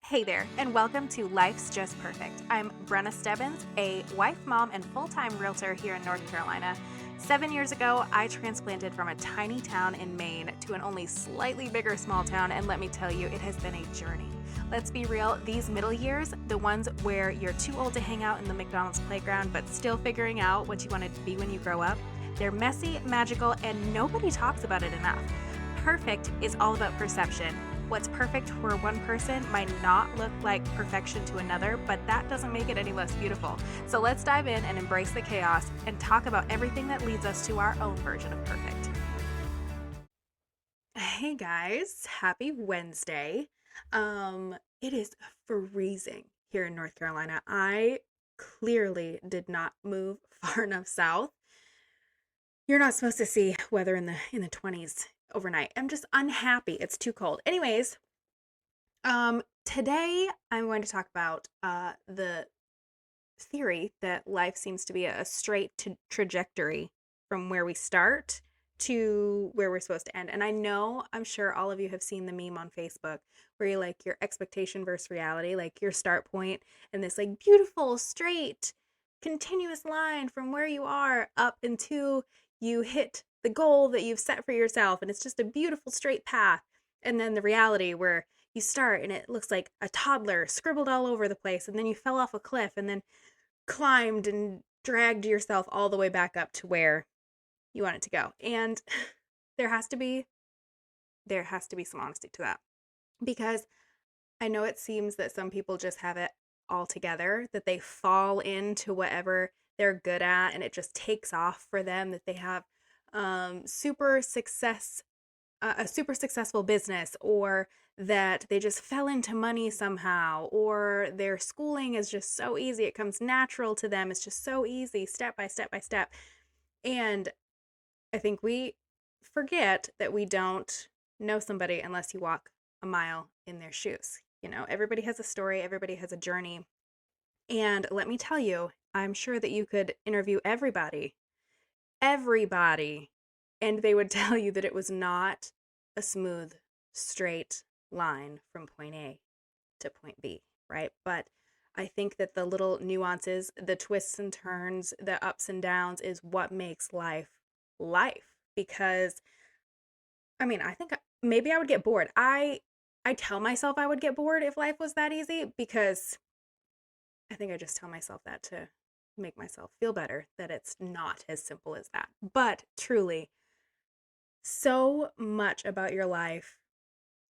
Hey there, and welcome to Life's Just Perfect. I'm Brenna Stebbins, a wife, mom, and full-time realtor here in North Carolina. 7 years ago, I transplanted from a tiny town in Maine to an only slightly bigger small town, and let me tell you, it has been a journey. Let's be real, these middle years, the ones where you're too old to hang out in the McDonald's playground but still figuring out what you want to be when you grow up, they're messy, magical, and nobody talks about it enough. Perfect is all about perception. What's perfect for one person might not look like perfection to another, but that doesn't make it any less beautiful. So let's dive in and embrace the chaos and talk about everything that leads us to our own version of perfect. Hey guys, happy Wednesday. It is freezing here in North Carolina. I clearly did not move far enough south. You're not supposed to see weather in the 20s overnight. I'm just unhappy. It's too cold. Anyways, today I'm going to talk about the theory that life seems to be a straight trajectory from where we start to where we're supposed to end. And I'm sure all of you have seen the meme on Facebook where you like your expectation versus reality, like your start point and this like beautiful, straight, continuous line from where you are up into you hit the goal that you've set for yourself. And it's just a beautiful straight path. And then the reality where you start and it looks like a toddler scribbled all over the place. And then you fell off a cliff and then climbed and dragged yourself all the way back up to where you want it to go. And there has to be some honesty to that, because I know it seems that some people just have it all together, that they fall into whatever they're good at and it just takes off for them, that they have a super successful business, or that they just fell into money somehow, or their schooling is just so easy, it comes natural to them, it's just so easy, step by step by step. And I think we forget that we don't know somebody unless you walk a mile in their shoes. You know, everybody has a story, everybody has a journey. And let me tell you, I'm sure that you could interview everybody, and they would tell you that it was not a smooth, straight line from point A to point B, right? But I think that the little nuances, the twists and turns, the ups and downs is what makes life life. Because I think maybe I would get bored. I tell myself I would get bored if life was that easy, because I think I just tell myself that to make myself feel better, that it's not as simple as that. But truly, so much about your life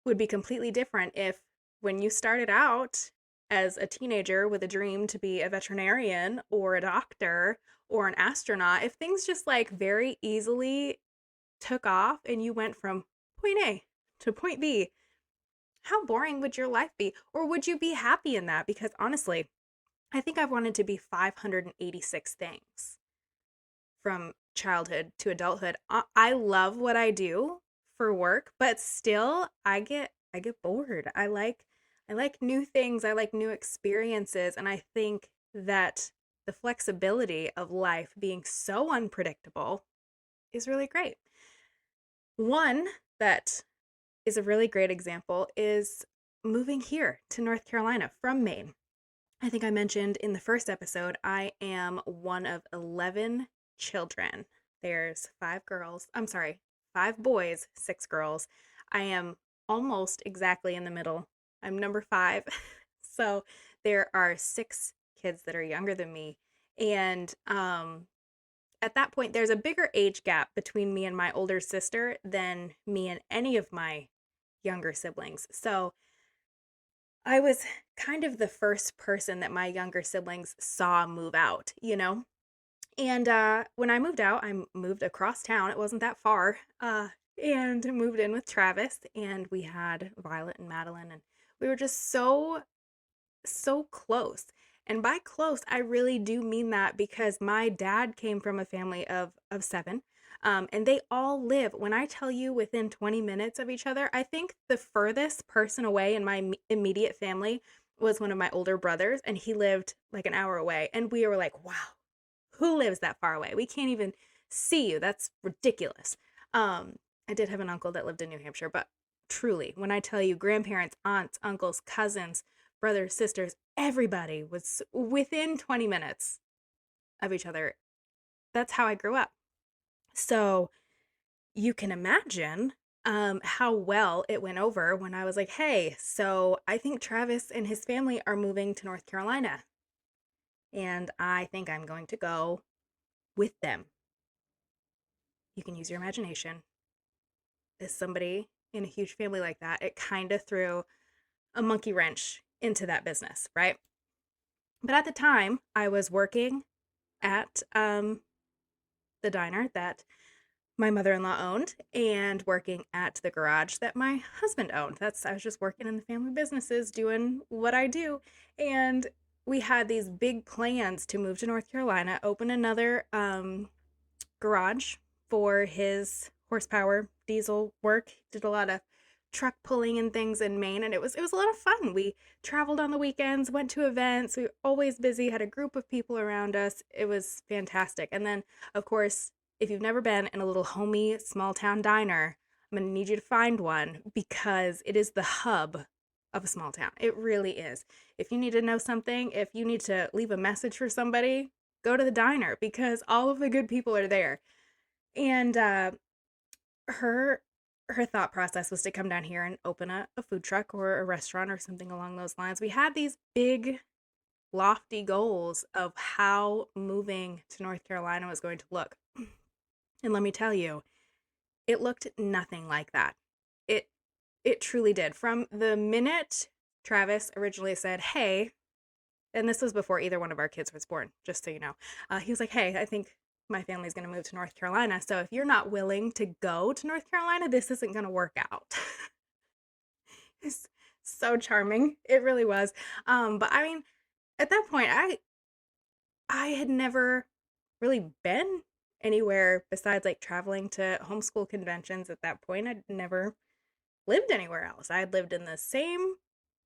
would be completely different if, when you started out as a teenager with a dream to be a veterinarian or a doctor or an astronaut, if things just like very easily took off and you went from point A to point B, how boring would your life be? Or would you be happy in that? Because honestly, I think I've wanted to be 586 things from childhood to adulthood. I love what I do for work, but still I get bored. I like new things. I like new experiences, and I think that the flexibility of life being so unpredictable is really great. One that is a really great example is moving here to North Carolina from Maine. I think I mentioned in the first episode, I am one of 11 children. There's 5 boys, 6 girls. I am almost exactly in the middle. I'm number 5. So there are 6 kids that are younger than me. And at that point, there's a bigger age gap between me and my older sister than me and any of my younger siblings. So I was kind of the first person that my younger siblings saw move out, you know? And when I moved out, I moved across town. It wasn't that far. And moved in with Travis, and we had Violet and Madeline, and we were just so, so close. And by close, I really do mean that, because my dad came from a family of 7. And they all live, when I tell you, within 20 minutes of each other. I think the furthest person away in my immediate family was one of my older brothers, and he lived like an hour away. And we were like, wow, who lives that far away? We can't even see you. That's ridiculous. I did have an uncle that lived in New Hampshire, but truly, when I tell you, grandparents, aunts, uncles, cousins, brothers, sisters, everybody was within 20 minutes of each other. That's how I grew up. So you can imagine how well it went over when I was like, hey, so I think Travis and his family are moving to North Carolina. And I think I'm going to go with them. You can use your imagination. As somebody in a huge family like that, it kind of threw a monkey wrench into that business, right? But at the time, I was working at the diner that my mother-in-law owned and working at the garage that my husband owned. I was just working in the family businesses doing what I do. And we had these big plans to move to North Carolina, open another garage for his horsepower diesel work. Did a lot of truck pulling and things in Maine, and it was a lot of fun. We traveled on the weekends, went to events. We were always busy, had a group of people around us. It was fantastic. And then, of course, if you've never been in a little homey small town diner, I'm going to need you to find one because it is the hub of a small town. It really is. If you need to know something, if you need to leave a message for somebody, go to the diner because all of the good people are there. And her thought process was to come down here and open a food truck or a restaurant or something along those lines. We had these big, lofty goals of how moving to North Carolina was going to look. And let me tell you, it looked nothing like that. It truly did. From the minute Travis originally said, hey, and this was before either one of our kids was born, just so you know, he was like, hey, I think my family's going to move to North Carolina. So if you're not willing to go to North Carolina, this isn't going to work out. It's so charming. It really was. But I mean, at that point, I had never really been anywhere besides like traveling to homeschool conventions. At that point, I'd never lived anywhere else. I had lived in the same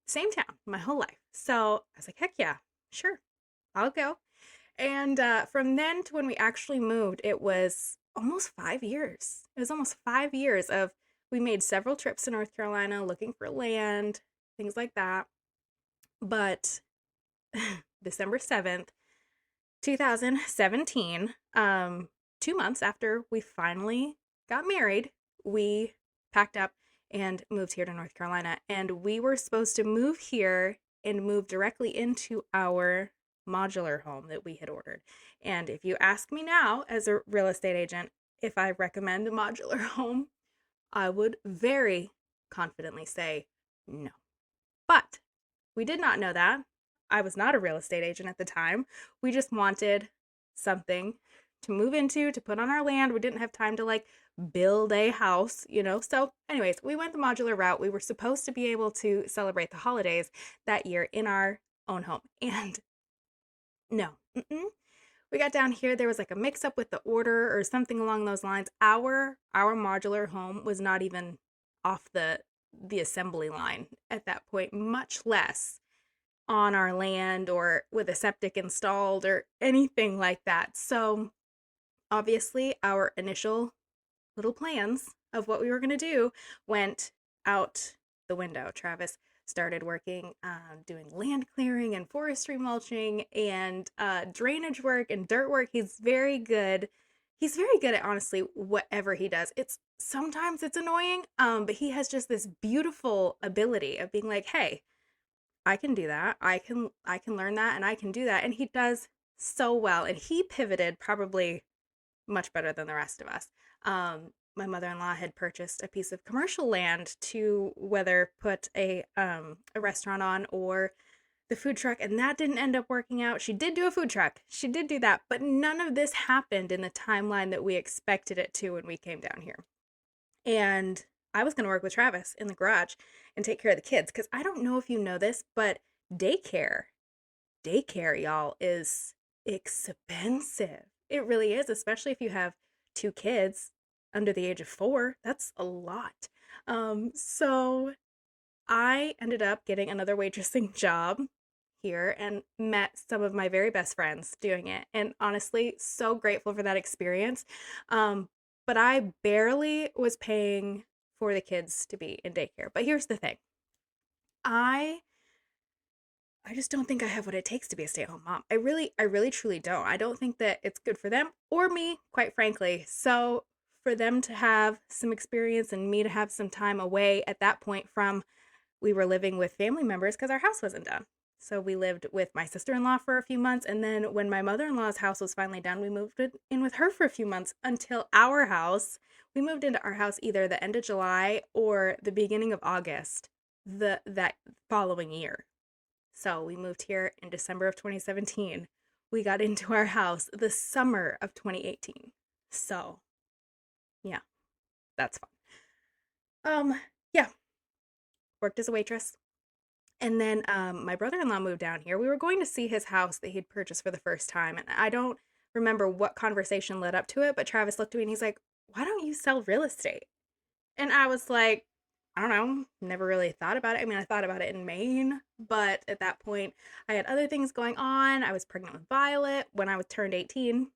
town my whole life. So I was like, heck yeah, sure, I'll go. And from then to when we actually moved, it was almost 5 years. It was almost 5 years of, we made several trips to North Carolina looking for land, things like that. But December 7th, 2017, 2 months after we finally got married, we packed up and moved here to North Carolina. And we were supposed to move here and move directly into our modular home that we had ordered. And if you ask me now, as a real estate agent, if I recommend a modular home, I would very confidently say no. But we did not know that. I was not a real estate agent at the time. We just wanted something to move into, to put on our land. We didn't have time to like build a house, you know? So anyways, we went the modular route. We were supposed to be able to celebrate the holidays that year in our own home. And no, we got down here. There was like a mix up with the order or something along those lines. Our modular home was not even off the assembly line at that point, much less on our land or with a septic installed or anything like that. So obviously our initial little plans of what we were going to do went out the window. Travis started working doing land clearing and forestry mulching and drainage work and dirt work. He's very good at honestly whatever he does. Sometimes it's annoying, but he has just this beautiful ability of being like, hey, I can do that. I can learn that and I can do that. And he does so well. And he pivoted probably much better than the rest of us. My mother-in-law had purchased a piece of commercial land to whether put a restaurant on or the food truck, and that didn't end up working out. She did do a food truck. She did do that, but none of this happened in the timeline that we expected it to when we came down here. And I was going to work with Travis in the garage and take care of the kids because I don't know if you know this, but daycare, y'all, is expensive. It really is, especially if you have 2 kids under the age of 4. That's a lot. So I ended up getting another waitressing job here and met some of my very best friends doing it. And honestly, so grateful for that experience. But I barely was paying for the kids to be in daycare. But here's the thing. I I just don't think I have what it takes to be a stay-at-home mom. I really truly don't. I don't think that it's good for them or me, quite frankly. So for them to have some experience and me to have some time away at that point from, we were living with family members because our house wasn't done. So we lived with my sister-in-law for a few months, and then when my mother-in-law's house was finally done, we moved in with her for a few months until our house. We moved into our house either the end of July or the beginning of August that following year. So we moved here in December of 2017. We got into our house the summer of 2018. So, yeah, that's fun. Yeah, worked as a waitress. And then my brother-in-law moved down here. We were going to see his house that he'd purchased for the first time. And I don't remember what conversation led up to it, but Travis looked at me and he's like, "Why don't you sell real estate?" And I was like, I don't know, never really thought about it. I mean, I thought about it in Maine, but at that point, I had other things going on. I was pregnant with Violet when I was turned 18,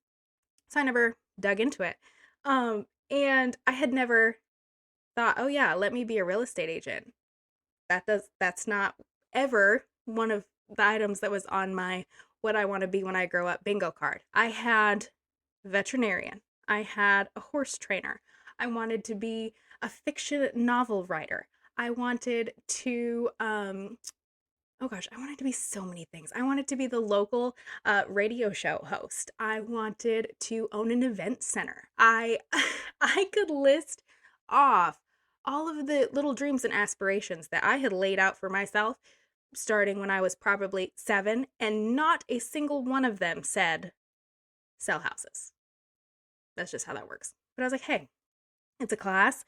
so I never dug into it. And I had never thought, oh yeah, let me be a real estate agent. That's not ever one of the items that was on my what I want to be when I grow up bingo card. I had veterinarian. I had a horse trainer. I wanted to be a fiction novel writer. I wanted to oh gosh, I wanted to be so many things. I wanted to be the local radio show host. I wanted to own an event center. I I could list off all of the little dreams and aspirations that I had laid out for myself starting when I was probably 7, and not a single one of them said sell houses. That's just how that works. But I was like, hey, it's a class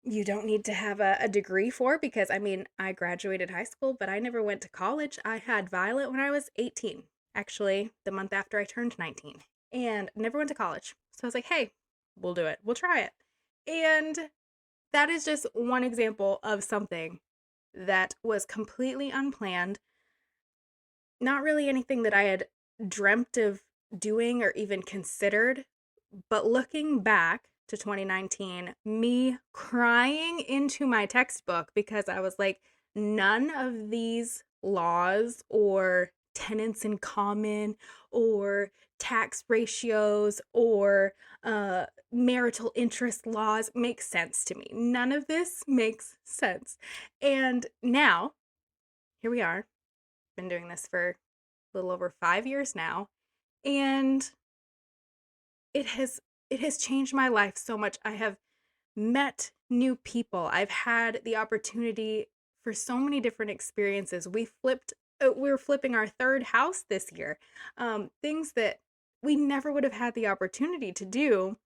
you don't need to have a degree for, because I mean, I graduated high school, but I never went to college. I had Violet when I was 18, actually, the month after I turned 19, and never went to college. So I was like, hey, we'll do it. We'll try it. And that is just one example of something that was completely unplanned, not really anything that I had dreamt of doing or even considered. But looking back to 2019, me crying into my textbook because I was like, none of these laws or tenants in common or tax ratios or marital interest laws make sense to me. None of this makes sense. And now, here we are. Been doing this for a little over 5 years now. And it has changed my life so much. I have met new people. I've had the opportunity for so many different experiences. We're flipping our third house this year. Things that we never would have had the opportunity to do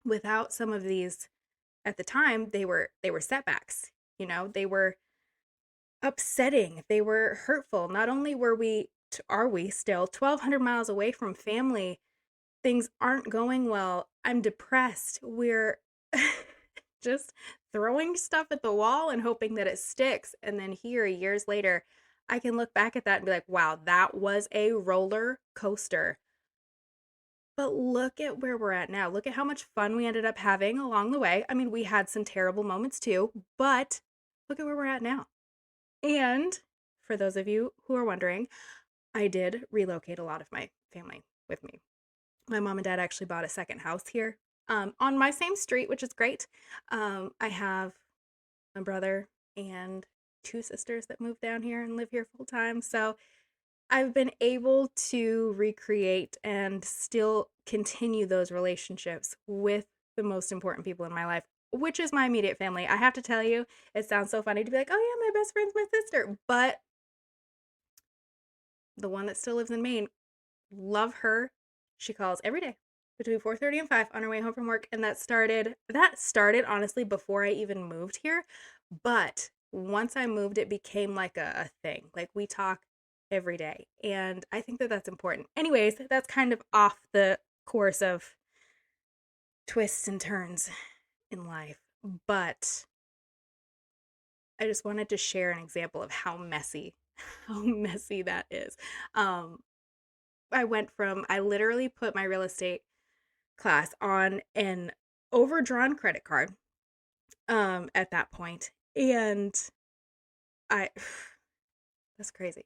without some of these. At the time, they were setbacks. They were upsetting. They were hurtful. Not only are we still 1,200 miles away from family, things aren't going well. I'm depressed. We're just throwing stuff at the wall and hoping that it sticks. And then here, years later, I can look back at that and be like, wow, that was a roller coaster. But look at where we're at now. Look at how much fun we ended up having along the way. I mean, we had some terrible moments too, but look at where we're at now. And for those of you who are wondering, I did relocate a lot of my family with me. My mom and dad actually bought a second house here on my same street, which is great. I have a brother and 2 sisters that moved down here and live here full time. So I've been able to recreate and still continue those relationships with the most important people in my life, which is my immediate family. I have to tell you, it sounds so funny to be like, oh yeah, my best friend's my sister. But the one that still lives in Maine, love her. She calls every day between 4:30 and 5 on her way home from work, and that started honestly before I even moved here. But once I moved, it became like a thing. Like, we talk every day, and I think that that's important. Anyways, that's kind of off the course of twists and turns in life, but I just wanted to share an example of how messy that is. I literally put my real estate class on an overdrawn credit card at that point. And I That's crazy.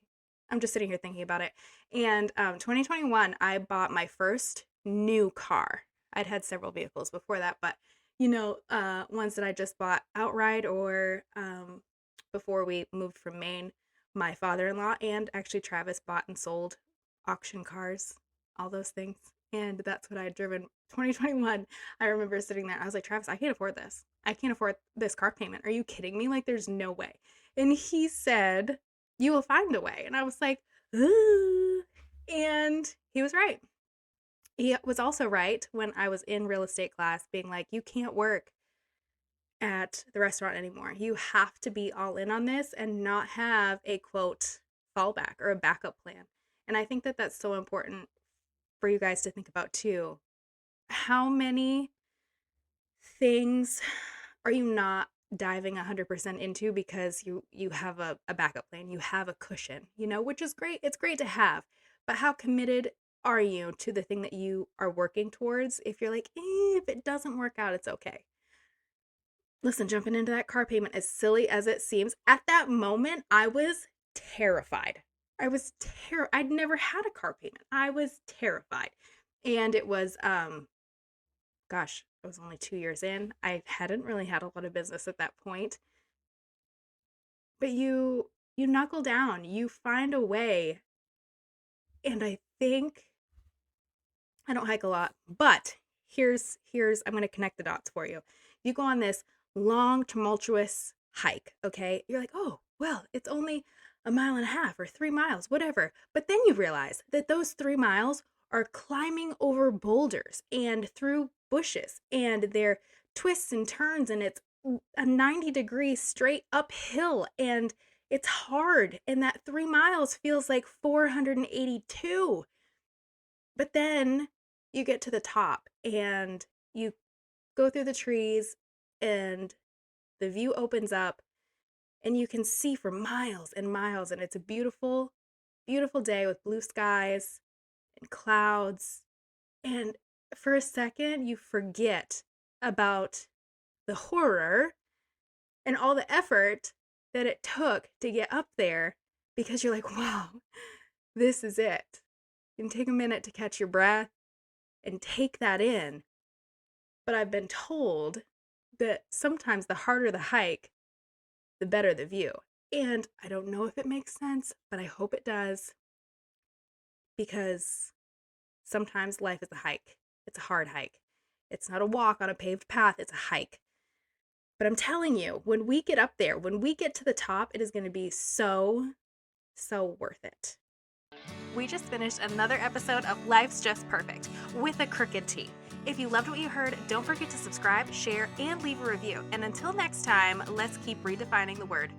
I'm just sitting here thinking about it. And 2021, I bought my first new car. I'd had several vehicles before that, but ones that I just bought outright or before we moved from Maine, my father-in-law and actually Travis bought and sold auction cars, all those things. And that's what I had driven. 2021, I remember sitting there. I was like, Travis, I can't afford this. I can't afford this car payment. Are you kidding me? Like, there's no way. And he said, you will find a way. And I was like, ooh. And he was right. He was also right when I was in real estate class being like, you can't work at the restaurant anymore. You have to be all in on this and not have a quote fallback or a backup plan. And I think that that's so important for you guys to think about too. How many things are you not diving 100% into because you have a backup plan, you have a cushion, which is great. It's great to have. But how committed are you to the thing that you are working towards? If you're like, if it doesn't work out, it's okay. Listen, jumping into that car payment, as silly as it seems, at that moment, I was terrified. I'd never had a car payment. I was terrified. And it was, gosh, I was only 2 years in. I hadn't really had a lot of business at that point. But you knuckle down, you find a way. And I think, I don't hike a lot, but here's I'm going to connect the dots for you. You go on this long, tumultuous hike, okay? You're like, oh, well, it's only a mile and a half or 3 miles, whatever. But then you realize that those 3 miles are climbing over boulders and through bushes, and they're twists and turns, and it's a 90-degree straight uphill, and it's hard, and that 3 miles feels like 482. But then you get to the top, and you go through the trees, and the view opens up, and you can see for miles and miles, and it's a beautiful, beautiful day with blue skies and clouds. And for a second, you forget about the horror and all the effort that it took to get up there, because you're like, wow, this is it. You can take a minute to catch your breath and take that in. But I've been told that sometimes the harder the hike, the better the view. And I don't know if it makes sense, but I hope it does, because sometimes life is a hike. It's a hard hike. It's not a walk on a paved path, it's a hike. But I'm telling you, when we get up there, when we get to the top, it is going to be so, so worth it. We just finished another episode of Life's Just Perfect with a crooked T. If you loved what you heard, don't forget to subscribe, share, and leave a review. And until next time, let's keep redefining the word